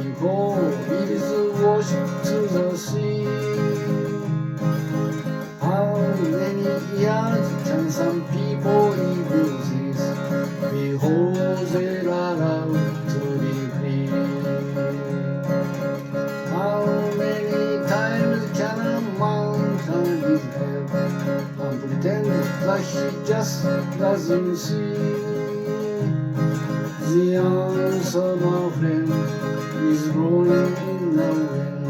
before it is washed to the sea. How many years can some people live this before they're allowed to be free? How many times can a man turn his head and pretend that he just doesn't see? The answer, my friend, is blowing in the wind.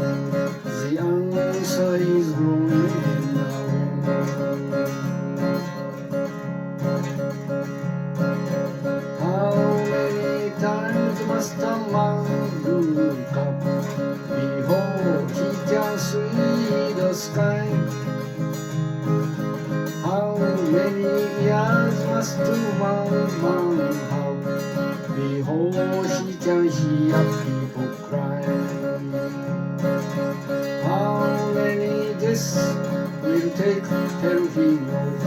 The answer is blowing in the wind. How many times must a man look up before he can see the sky? How many years must a man have before he can hear people cry? How many days will take till he knows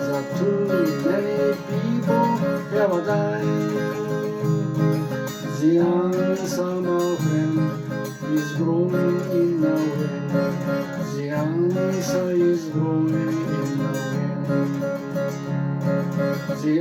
that too many people ever die? The answer, my friend, is blowing in the wind. The answer is blowing in the wind. The